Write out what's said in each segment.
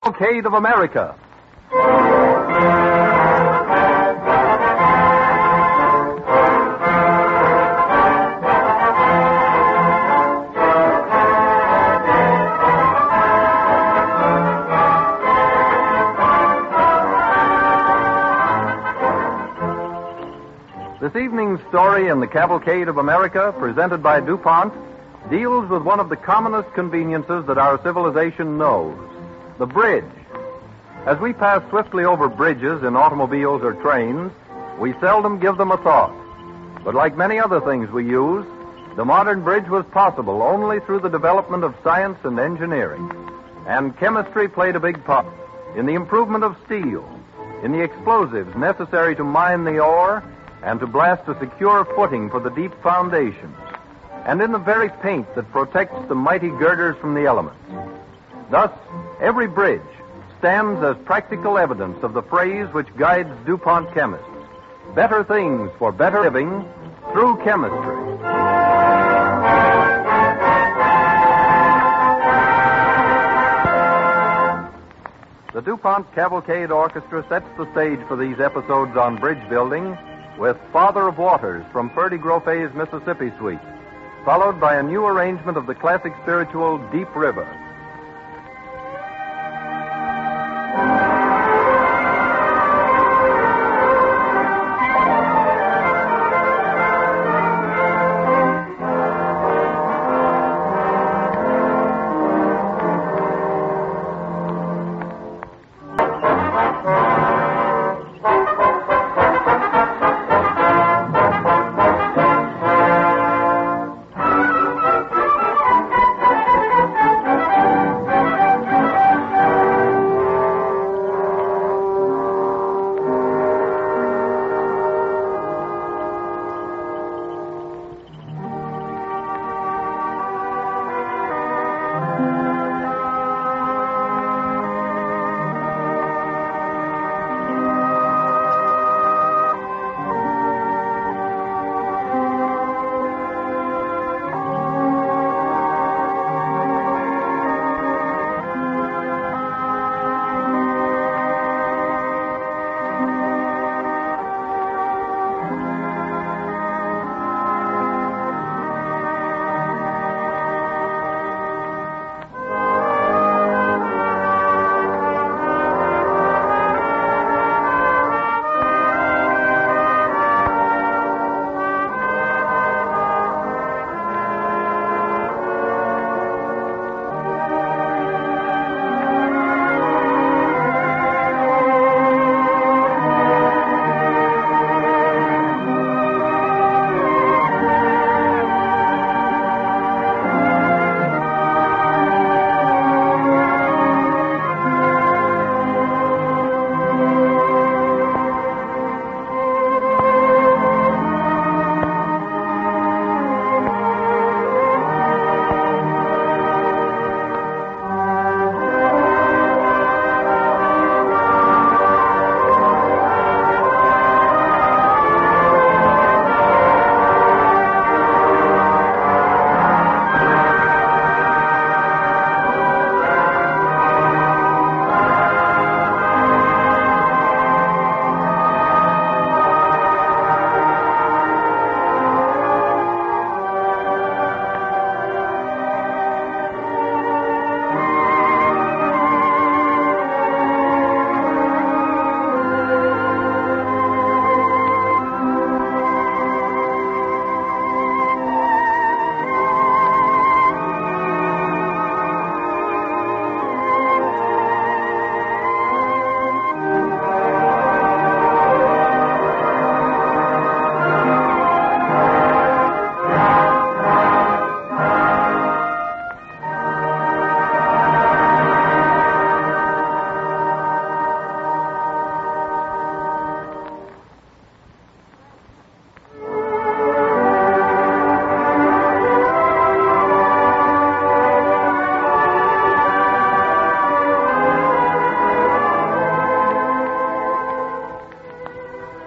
Cavalcade of America. This evening's story in the Cavalcade of America, presented by DuPont, deals with one of the commonest conveniences that our civilization knows, the bridge. As we pass swiftly over bridges in automobiles or trains, we seldom give them a thought. But like many other things we use, the modern bridge was possible only through the development of science and engineering. And chemistry played a big part in the improvement of steel, in the explosives necessary to mine the ore and to blast a secure footing for the deep foundations, and in the very paint that protects the mighty girders from the elements. Thus, every bridge stands as practical evidence of the phrase which guides DuPont chemists: better things for better living through chemistry. The DuPont Cavalcade Orchestra sets the stage for these episodes on bridge building with Father of Waters from Ferdy Groffe's Mississippi Suite, followed by a new arrangement of the classic spiritual Deep River.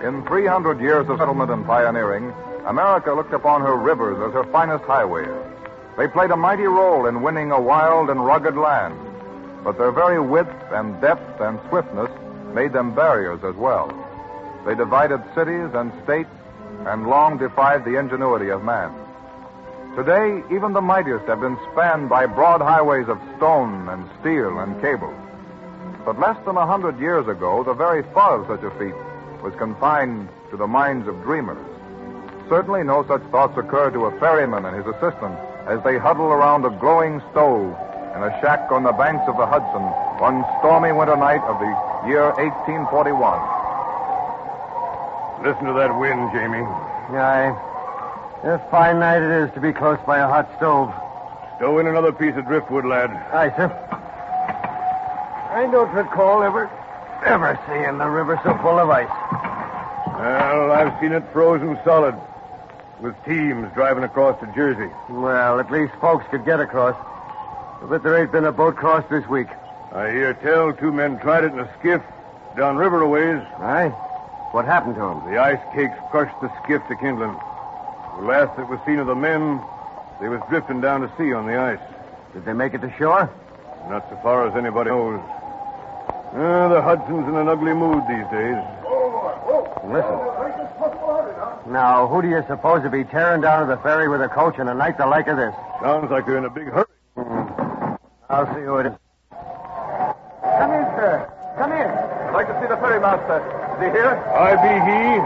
In 300 years of settlement and pioneering, America looked upon her rivers as her finest highways. They played a mighty role in winning a wild and rugged land. but their very width and depth and swiftness made them barriers as well. They divided cities and states and long defied the ingenuity of man. Today, even the mightiest have been spanned by broad highways of stone and steel and cable. But less than 100 years ago, the very thought of such a feat was confined to the minds of dreamers. Certainly no such thoughts occurred to a ferryman and his assistant as they huddle around a glowing stove in a shack on the banks of the Hudson one stormy winter night of the year 1841. Listen to that wind, Jamie. Aye. A fine night it is to be close by a hot stove. Stow in another piece of driftwood, lad. Aye, sir. I don't recall ever seeing the river so full of ice. Well, I've seen it frozen solid, with teams driving across to Jersey. Well, at least folks could get across. But there ain't been a boat crossed this week. I hear tell 2 men tried it in a skiff down river a ways. Aye? What happened to them? The ice cakes crushed the skiff to kindling. The last that was seen of the men, they was drifting down to sea on the ice. Did they make it to shore? Not so far as anybody knows. The Hudson's in an ugly mood these days. Listen. Now, who do you suppose to be tearing down to the ferry with a coach on a night the like of this? Sounds like they're in a big hurry. I'll see who it is. Come in, sir. Come in. I'd like to see the ferrymaster. Is he here? I be he.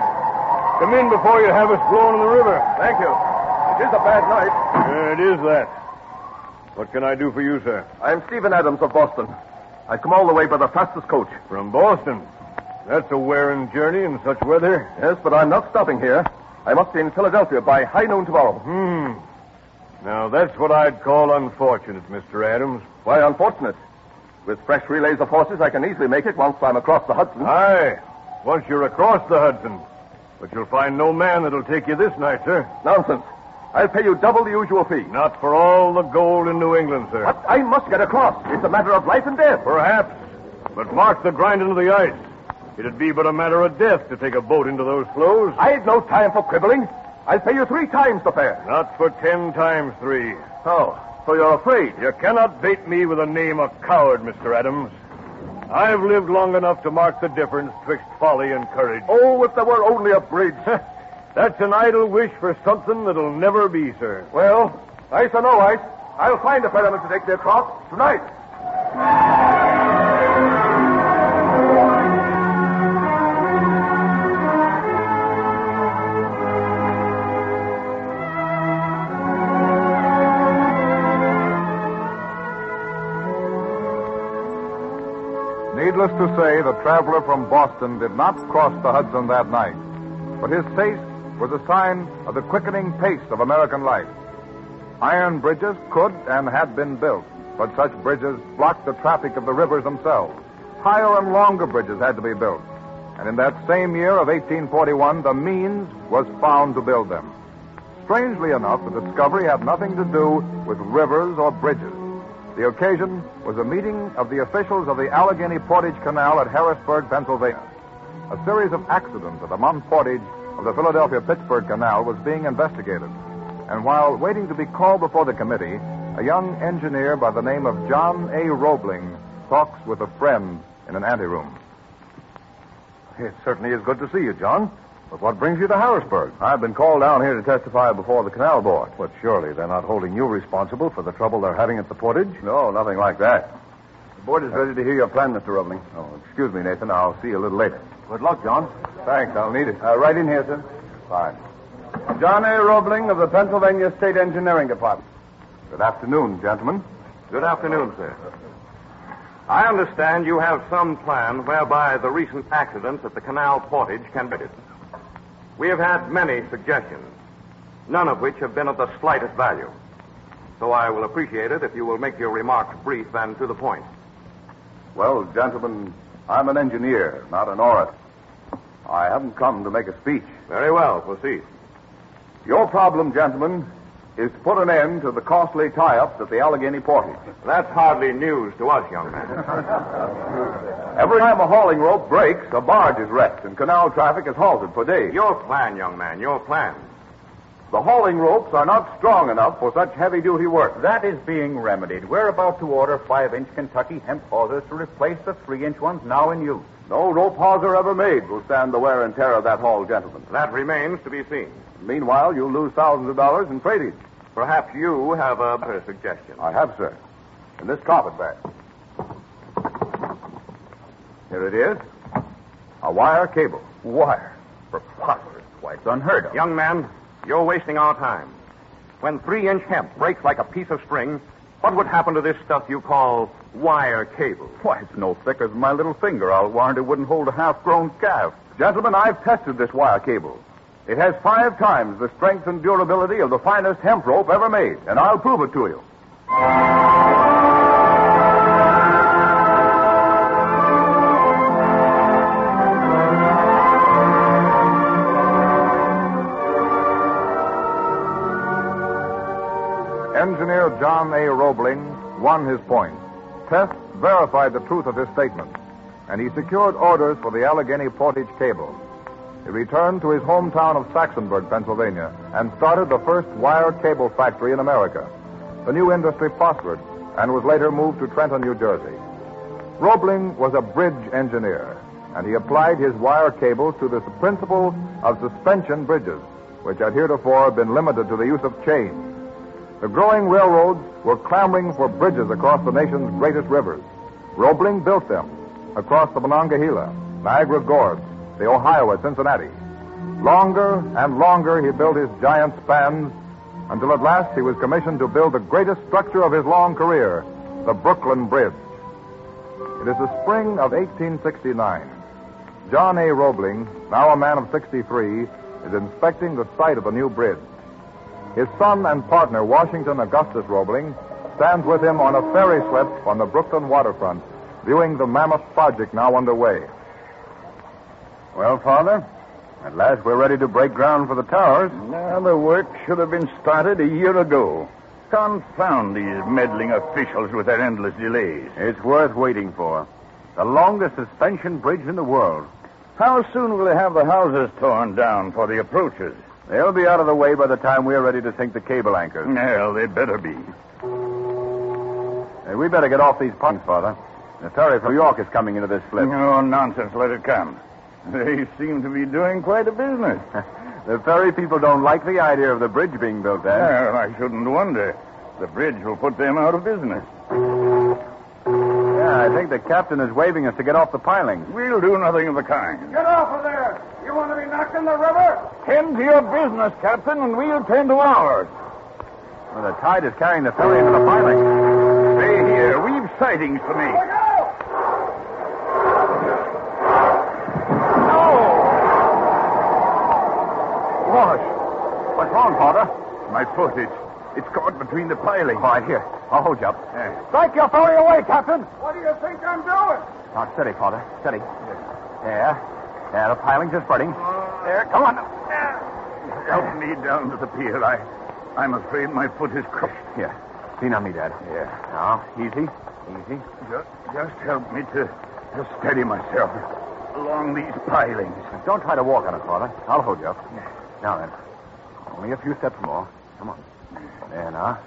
Come in before you have us blown in the river. Thank you. It is a bad night. It is that. What can I do for you, sir? I'm Stephen Adams of Boston. I come all the way by the fastest coach. From Boston? That's a wearing journey in such weather. Yes, but I'm not stopping here. I must be in Philadelphia by high noon tomorrow. Now, that's what I'd call unfortunate, Mr. Adams. Why unfortunate? With fresh relays of horses, I can easily make it once I'm across the Hudson. Aye, once you're across the Hudson. But you'll find no man that'll take you this night, sir. Nonsense. I'll pay you double the usual fee. Not for all the gold in New England, sir. But I must get across. It's a matter of life and death. Perhaps. But mark the grinding of the ice. It'd be but a matter of death to take a boat into those floes. I've no time for quibbling. I'll pay you 3 times the fare. Not for 10 times 3. Oh, so you're afraid? You cannot bait me with the name of coward, Mr. Adams. I've lived long enough to mark the difference twixt folly and courage. Oh, if there were only a bridge. That's an idle wish for something that'll never be, sir. Well, ice or no ice, I'll find a ferryman to take me across tonight. Needless to say, the traveler from Boston did not cross the Hudson that night. But his taste was a sign of the quickening pace of American life. Iron bridges could and had been built, but such bridges blocked the traffic of the rivers themselves. Higher and longer bridges had to be built. And in that same year of 1841, the means was found to build them. Strangely enough, the discovery had nothing to do with rivers or bridges. The occasion was a meeting of the officials of the Allegheny Portage Canal at Harrisburg, Pennsylvania. A series of accidents at the mountain portage of the Philadelphia-Pittsburgh Canal was being investigated. And while waiting to be called before the committee, a young engineer by the name of John Roebling talks with a friend in an anteroom. It certainly is good to see you, John. But what brings you to Harrisburg? I've been called down here to testify before the canal board. But surely they're not holding you responsible for the trouble they're having at the portage? No, nothing like that. The board is ready to hear your plan, Mr. Roebling. Oh, excuse me, Nathan. I'll see you a little later. Good luck, John. Thanks. I'll need it. Right in here, sir. Fine. John A. Roebling of the Pennsylvania State Engineering Department. Good afternoon, gentlemen. Good afternoon, sir. I understand you have some plan whereby the recent accidents at the canal portage can be prevented. We have had many suggestions, none of which have been of the slightest value. So I will appreciate it if you will make your remarks brief and to the point. Well, gentlemen, I'm an engineer, not an orator. I haven't come to make a speech. Very well, proceed. Your problem, gentlemen, is to put an end to the costly tie-ups at the Allegheny Portage. That's hardly news to us, young man. Every time a hauling rope breaks, a barge is wrecked, and canal traffic is halted for days. Your plan, young man, your plan. The hauling ropes are not strong enough for such heavy-duty work. That is being remedied. We're about to order 5-inch Kentucky hemp hawsers to replace the 3-inch ones now in use. No rope hawser ever made will stand the wear and tear of that haul, gentlemen. That remains to be seen. Meanwhile, you'll lose thousands of dollars in freightage. Perhaps you have a better suggestion. I have, sir. In this carpet bag. Here it is. A wire cable. Wire? Preposterous. Why, it's unheard of. Young man, you're wasting our time. When 3-inch hemp breaks like a piece of string, what would happen to this stuff you call wire cable? Why, it's no thicker than my little finger. I'll warrant it wouldn't hold a half-grown calf. Gentlemen, I've tested this wire cable. It has 5 times the strength and durability of the finest hemp rope ever made, and I'll prove it to you. Engineer John A. Roebling won his point. Tests verified the truth of his statement, and he secured orders for the Allegheny Portage cable. He returned to his hometown of Saxonburg, Pennsylvania, and started the first wire cable factory in America. The new industry prospered and was later moved to Trenton, New Jersey. Roebling was a bridge engineer, and he applied his wire cables to the principle of suspension bridges, which had heretofore been limited to the use of chains. The growing railroads were clamoring for bridges across the nation's greatest rivers. Roebling built them across the Monongahela, Niagara Gorge, the Ohio at Cincinnati. Longer and longer he built his giant spans until at last he was commissioned to build the greatest structure of his long career, the Brooklyn Bridge. It is the spring of 1869. John A. Roebling, now a man of 63, is inspecting the site of the new bridge. His son and partner, Washington Augustus Roebling, stands with him on a ferry slip on the Brooklyn waterfront, viewing the mammoth project now underway. Well, Father, at last we're ready to break ground for the towers. Now, the work should have been started a year ago. Confound these meddling officials with their endless delays. It's worth waiting for. The longest suspension bridge in the world. How soon will they have the houses torn down for the approaches? They'll be out of the way by the time we're ready to sink the cable anchors. Well, they better be. Hey, we better get off these punks, Father. The ferry from New York is coming into this slip. Oh, nonsense. Let it come. They seem to be doing quite a business. The ferry people don't like the idea of the bridge being built there. Well, I shouldn't wonder. The bridge will put them out of business. Yeah, I think the captain is waving us to get off the pilings. We'll do nothing of the kind. Get off of there! You want to be knocked in the river? Tend to your business, Captain, and we'll tend to ours. Well, the tide is carrying the ferry into the pilings. Stay here. We've sightings to make. Look out! Wash. What's wrong, Father? My foot, it's caught between the pilings. All right, here. I'll hold you up. Strike your ferry away, Captain! What do you think I'm doing? Now, steady, Father. Steady. There. There, the pilings are spreading. There, come on. Help me down to the pier. I'm afraid my foot is crushed. Here. Lean on me, Dad. Yeah. Now, easy. Easy. Just help me to steady myself along these pilings. Don't try to walk on it, Father. I'll hold you up. Now then. Only a few steps more. Come on. There now.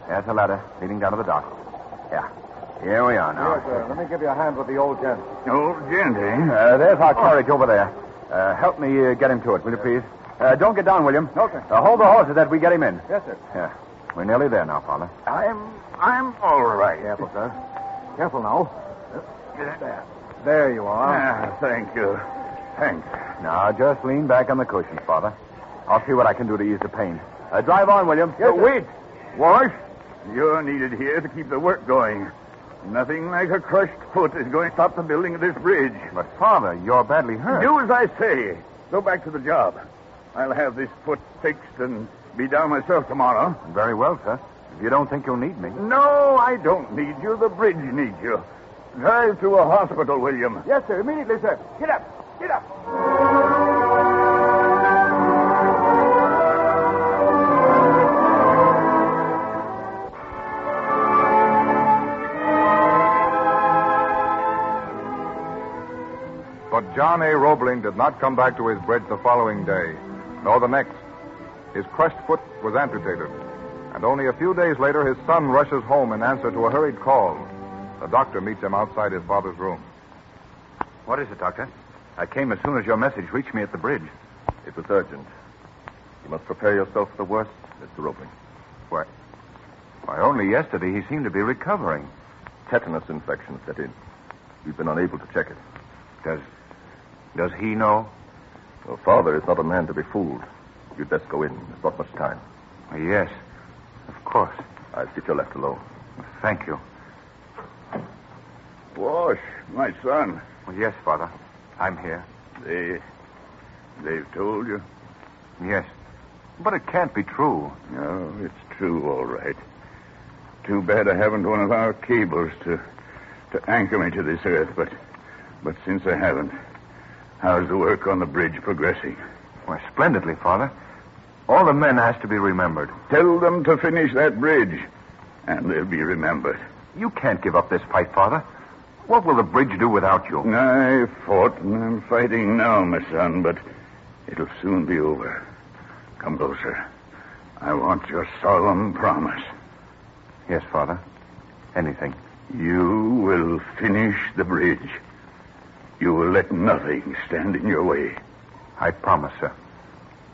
There's a ladder leading down to the dock. Yeah. Here we are now. Yes, sir. Let me give you a hand with the old gent. Old gent, eh? There's our carriage over there. Help me get him to it, will you please? Don't get down, William. Okay. Hold the horses that we get him in. Yes, sir. Yeah. We're nearly there now, Father. I'm all right. Careful, sir. Careful now. There. There you are. Thank you. Thanks. Now, just lean back on the cushions, Father. I'll see what I can do to ease the pain. Drive on, William. Yes, sir. Wait. Wash. You're needed here to keep the work going. Nothing like a crushed foot is going to stop the building of this bridge. But, Father, you're badly hurt. Do as I say. Go back to the job. I'll have this foot fixed and be down myself tomorrow. Very well, sir. If you don't think you'll need me. No, I don't need you. The bridge needs you. Drive to a hospital, William. Yes, sir. Immediately, sir. Get up. Get up. But John A. Roebling did not come back to his bridge the following day, nor the next. His crushed foot was amputated. And only a few days later, his son rushes home in answer to a hurried call. The doctor meets him outside his father's room. What is it, Doctor? I came as soon as your message reached me at the bridge. It was urgent. You must prepare yourself for the worst, Mr. Roebling. Why, only yesterday he seemed to be recovering. Tetanus infection set in. We've been unable to check it. Does he know? Your father is not a man to be fooled. You'd best go in. There's not much time. Yes, of course. I'll see you're left alone. Thank you. Wash, my son. Well, yes, Father. I'm here. They've told you? Yes. But it can't be true. No, it's true, all right. Too bad I haven't one of our cables to anchor me to this earth, but since I haven't, how's the work on the bridge progressing? Well, splendidly, Father. All the men asked to be remembered. Tell them to finish that bridge, and they'll be remembered. You can't give up this fight, Father. What will the bridge do without you? I fought, and I'm fighting now, my son, but it'll soon be over. Come closer. I want your solemn promise. Yes, Father. Anything. You will finish the bridge. You will let nothing stand in your way. I promise, sir.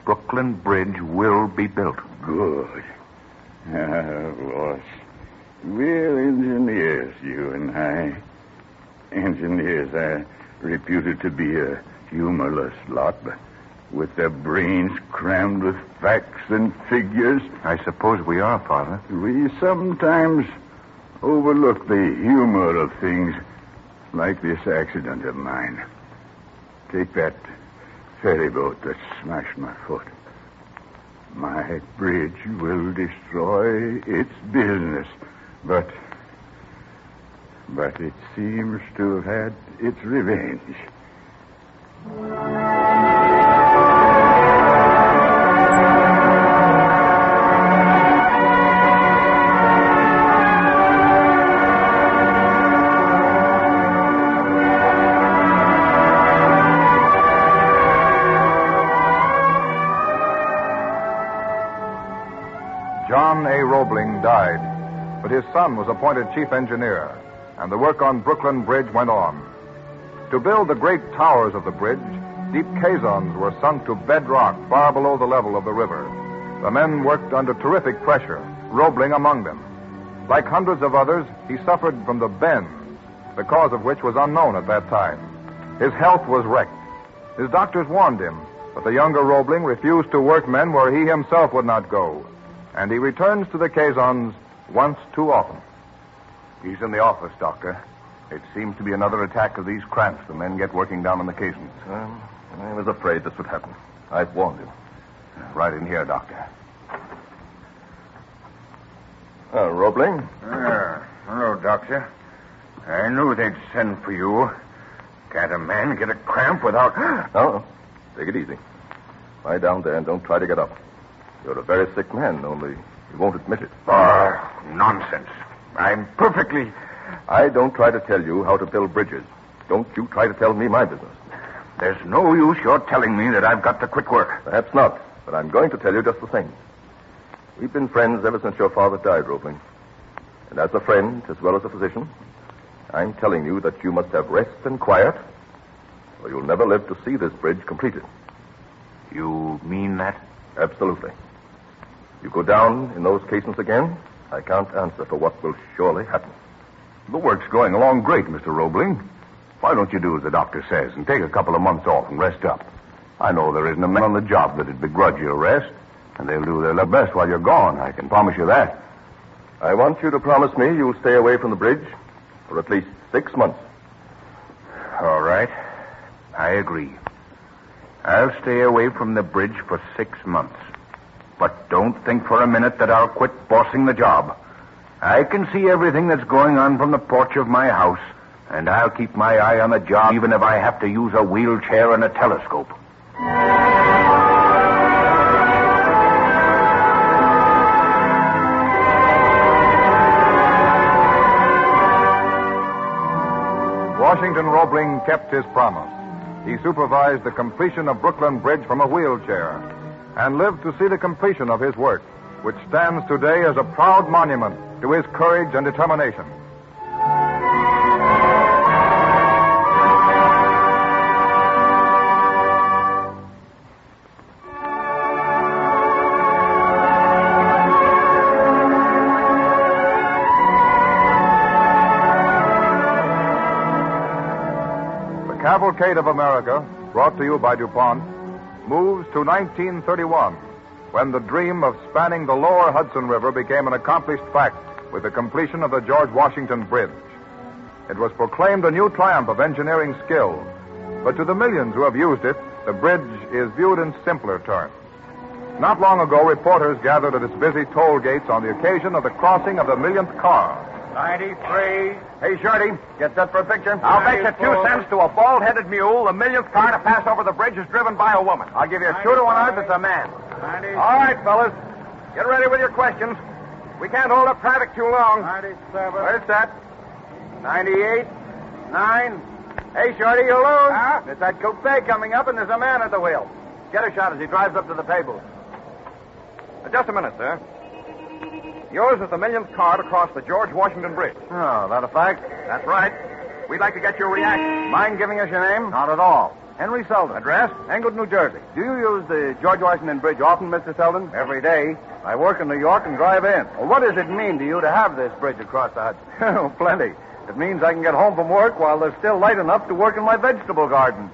Brooklyn Bridge will be built. Good. Boss. We're engineers, you and I. Engineers are reputed to be a humorless lot, but with their brains crammed with facts and figures. I suppose we are, Father. We sometimes overlook the humor of things like this accident of mine. Take that ferry boat that smashed my foot. My bridge will destroy its business, but it seems to have had its revenge. John A. Roebling died, but his son was appointed chief engineer, and the work on Brooklyn Bridge went on. To build the great towers of the bridge, deep caissons were sunk to bedrock far below the level of the river. The men worked under terrific pressure, Roebling among them. Like hundreds of others, he suffered from the bends, the cause of which was unknown at that time. His health was wrecked. His doctors warned him, but the younger Roebling refused to work men where he himself would not go. And he returns to the caissons once too often. He's in the office, Doctor. It seems to be another attack of these cramps the men get working down on the caissons. I was afraid this would happen. I've warned him. Right in here, Doctor. Roebling? Hello, Doctor. I knew they'd send for you. Can't a man get a cramp without... No. Take it easy. Lie down there and don't try to get up. You're a very sick man, only you won't admit it. Nonsense. I'm perfectly... I don't try to tell you how to build bridges. Don't you try to tell me my business. There's no use your telling me that I've got to quit work. Perhaps not, but I'm going to tell you just the same. We've been friends ever since your father died, Roebling. And as a friend, as well as a physician, I'm telling you that you must have rest and quiet, or you'll never live to see this bridge completed. You mean that? Absolutely. You go down in those caissons again, I can't answer for what will surely happen. The work's going along great, Mr. Roebling. Why don't you do as the doctor says and take a couple of months off and rest up? I know there isn't a man on the job that'd begrudge your rest, and they'll do their best while you're gone. I can promise you that. I want you to promise me you'll stay away from the bridge for at least 6 months. All right. I agree. I'll stay away from the bridge for 6 months. But don't think for a minute that I'll quit bossing the job. I can see everything that's going on from the porch of my house, and I'll keep my eye on the job even if I have to use a wheelchair and a telescope. Washington Roebling kept his promise. He supervised the completion of Brooklyn Bridge from a wheelchair. and lived to see the completion of his work, which stands today as a proud monument to his courage and determination. The Cavalcade of America, brought to you by DuPont, moves to 1931, when the dream of spanning the lower Hudson River became an accomplished fact with the completion of the George Washington Bridge. It was proclaimed a new triumph of engineering skill, but to the millions who have used it, the bridge is viewed in simpler terms. Not long ago, reporters gathered at its busy toll gates on the occasion of the crossing of the millionth car. 93. Hey, Shorty, get set for a picture? I'll bet you 2 cents to a bald-headed mule the millionth car to pass over the bridge is driven by a woman. I'll give you a 2 to 1 if it's a man. 97. All right, fellas. Get ready with your questions. We can't hold up traffic too long. 97. Where's that? 98. 9. Hey, Shorty, you lose. Huh? It's that coupe coming up, and there's a man at the wheel. Get a shot as he drives up to the pay booth. Just a minute, sir. Yours is the millionth car to cross the George Washington Bridge. Oh, that a fact? That's right. We'd like to get your reaction. Mind giving us your name? Not at all. Henry Selden. Address? Englewood, New Jersey. Do you use the George Washington Bridge often, Mr. Selden? Every day. I work in New York and drive in. Well, what does it mean to you to have this bridge across the Hudson? Oh, plenty. It means I can get home from work while there's still light enough to work in my vegetable garden.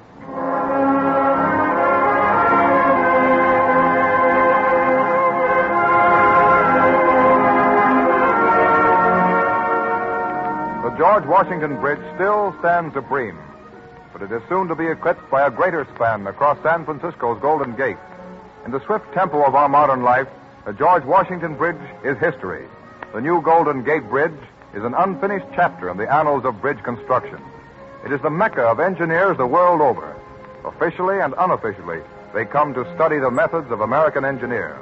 The George Washington Bridge still stands supreme, but it is soon to be eclipsed by a greater span across San Francisco's Golden Gate. In the swift tempo of our modern life, the George Washington Bridge is history. The new Golden Gate Bridge is an unfinished chapter in the annals of bridge construction. It is the mecca of engineers the world over. Officially and unofficially, they come to study the methods of American engineers.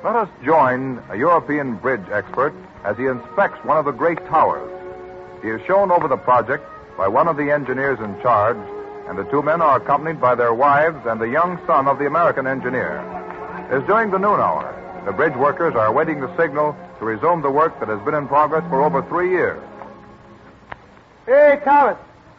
Let us join a European bridge expert as he inspects one of the great towers. He is shown over the project by one of the engineers in charge, and the 2 men are accompanied by their wives and the young son of the American engineer. It is during the noon hour. The bridge workers are awaiting the signal to resume the work that has been in progress for over 3 years. Hey, Thomas,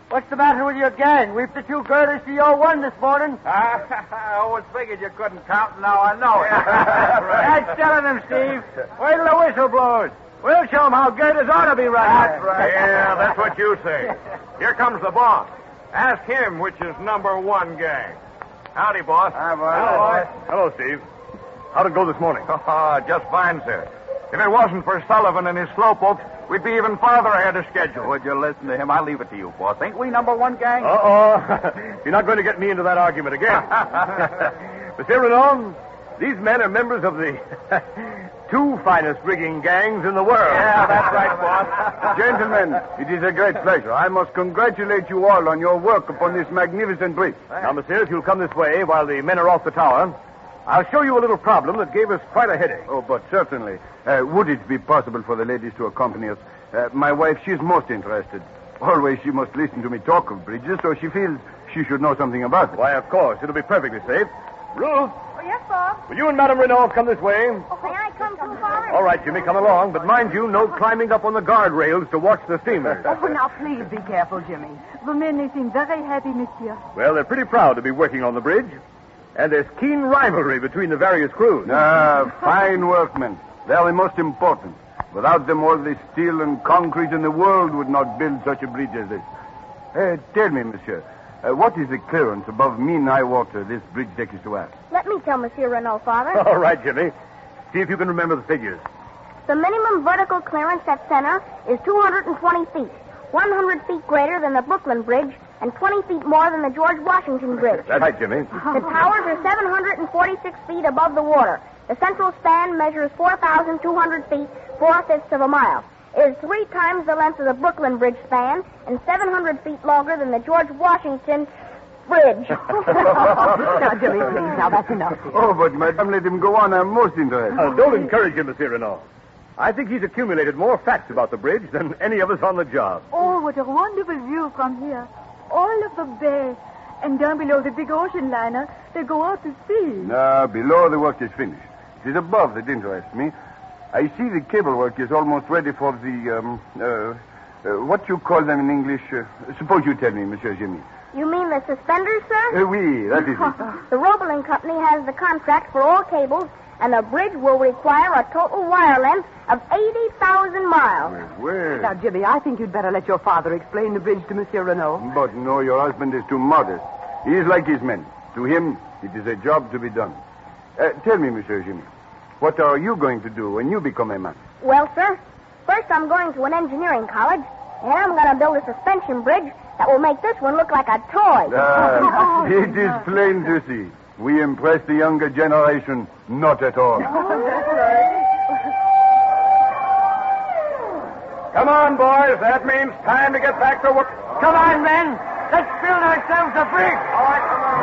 what's the matter with your gang? We've the 2 girders to your 1 this morning. I always figured you couldn't count, now I know it. That's telling them, Steve. Wait till the whistle blows. We'll show them how girders ought to be running. That's right. Yeah, that's what you say. Here comes the boss. Ask him which is number 1 gang. Howdy, boss. Hi, boss. Hello, Steve. How'd it go this morning? Just fine, sir. If it wasn't for Sullivan and his slowpokes, we'd be even farther ahead of schedule. Would you listen to him? I'll leave it to you, boss. Ain't we number 1 gang? You're not going to get me into that argument again. Monsieur Renaud, these men are members of the 2 finest rigging gangs in the world. Yeah, that's right, boss. Gentlemen, it is a great pleasure. I must congratulate you all on your work upon this magnificent bridge. Now, monsieur, if you'll come this way while the men are off the tower, I'll show you a little problem that gave us quite a headache. Oh, but certainly. Would it be possible for the ladies to accompany us? My wife, she's most interested. Always she must listen to me talk of bridges, so she feels she should know something about it. Why, of course. It'll be perfectly safe. Ruth, Oh, yes, Bob. will you and Madame Renaud come this way? Oh, may I come too, Father? All right, Jimmy, come along. But mind you, no climbing up on the guardrails to watch the steamers. Oh, now, please be careful, Jimmy. The men, they seem very happy, monsieur. Well, they're pretty proud to be working on the bridge. And there's keen rivalry between the various crews. Fine workmen. They are the most important. Without them, all the steel and concrete in the world would not build such a bridge as this. Tell me, monsieur, what is the clearance above mean high water this bridge deck is to have? Let me tell Monsieur Renaud, Father. All right, Jimmy. See if you can remember the figures. The minimum vertical clearance at center is 220 feet, 100 feet greater than the Brooklyn Bridge, and 20 feet more than the George Washington Bridge. That's right, Jimmy. The towers are 746 feet above the water. The central span measures 4,200 feet, 4/5 of a mile. It is 3 times the length of the Brooklyn Bridge span and 700 feet longer than the George Washington Bridge. Now, Jimmy, please, now, that's enough. Oh, but madame, let him go on. I'm most interested. Don't encourage him, Monsieur Renaud. I think he's accumulated more facts about the bridge than any of us on the job. Oh, what a wonderful view from here. All of the bay And down below the big ocean liner, they go out to sea. No, below the work is finished. It is above that interests me. I see the cable work is almost ready for the, what you call them in English? Suppose you tell me, Monsieur Jimmy. You mean the suspenders, sir? Oui, that is it. The Roebling Company has the contract for all cables, and the bridge will require a total wire length of 80,000 miles. Well. Now, Jimmy, I think you'd better let your father explain the bridge to Monsieur Renault. But no, your husband is too modest. He is like his men. To him, it is a job to be done. Tell me, Monsieur Jimmy, what are you going to do when you become a man? Well, sir, first I'm going to an engineering college, and I'm going to build a suspension bridge that will make this one look like a toy. It is plain to see. We impress the younger generation not at all. Come on, boys. That means time to get back to work. Come on, men. Let's build ourselves a bridge. All right, come on.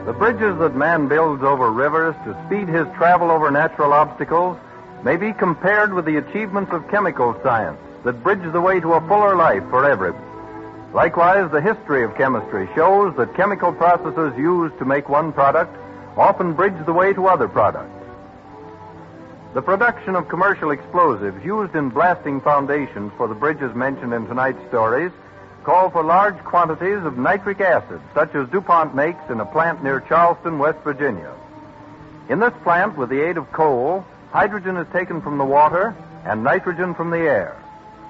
The bridges that man builds over rivers to speed his travel over natural obstacles may be compared with the achievements of chemical science that bridge the way to a fuller life for everyone. Likewise, the history of chemistry shows that chemical processes used to make one product often bridge the way to other products. The production of commercial explosives used in blasting foundations for the bridges mentioned in tonight's stories call for large quantities of nitric acid, such as DuPont makes in a plant near Charleston, West Virginia. In this plant, with the aid of coal, hydrogen is taken from the water and nitrogen from the air.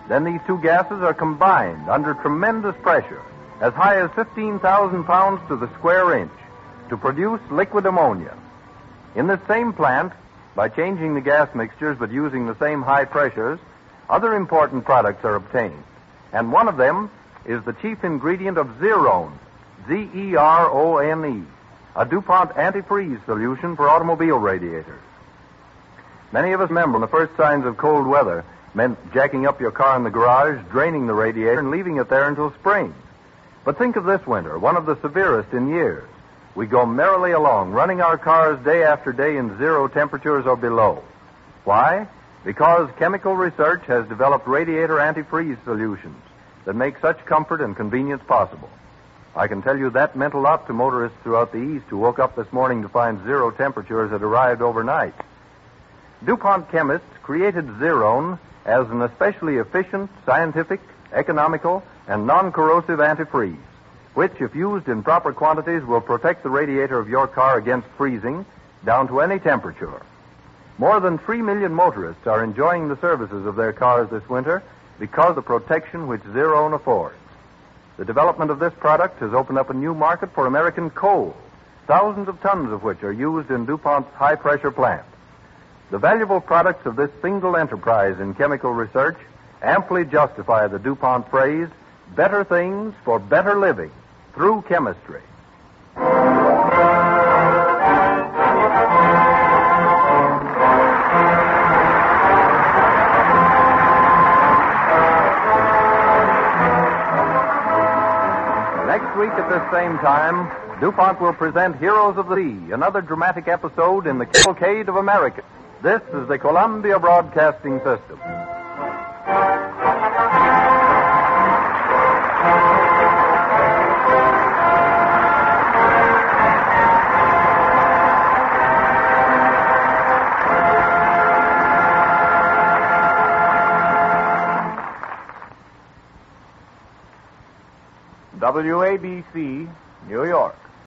Then these two gases are combined under tremendous pressure, as high as 15,000 pounds to the square inch, to produce liquid ammonia. In this same plant, by changing the gas mixtures but using the same high pressures, other important products are obtained, and one of them is the chief ingredient of Zerone, Z-E-R-O-N-E, a DuPont antifreeze solution for automobile radiators. Many of us remember when the first signs of cold weather meant jacking up your car in the garage, draining the radiator, and leaving it there until spring. But think of this winter, one of the severest in years. We go merrily along, running our cars day after day in 0 temperatures or below. Why? Because chemical research has developed radiator antifreeze solutions that make such comfort and convenience possible. I can tell you that meant a lot to motorists throughout the East who woke up this morning to find 0 temperatures had arrived overnight. DuPont chemists created Zerone as an especially efficient, scientific, economical, and non-corrosive antifreeze, which, if used in proper quantities, will protect the radiator of your car against freezing down to any temperature. More than 3 million motorists are enjoying the services of their cars this winter because of the protection which Zerone affords. The development of this product has opened up a new market for American coal, thousands of tons of which are used in DuPont's high-pressure plant. The valuable products of this single enterprise in chemical research amply justify the DuPont phrase, better things for better living through chemistry. Next week at this same time, DuPont will present Heroes of the Sea, another dramatic episode in the Cavalcade of America. This is the Columbia Broadcasting System. WABC, New York.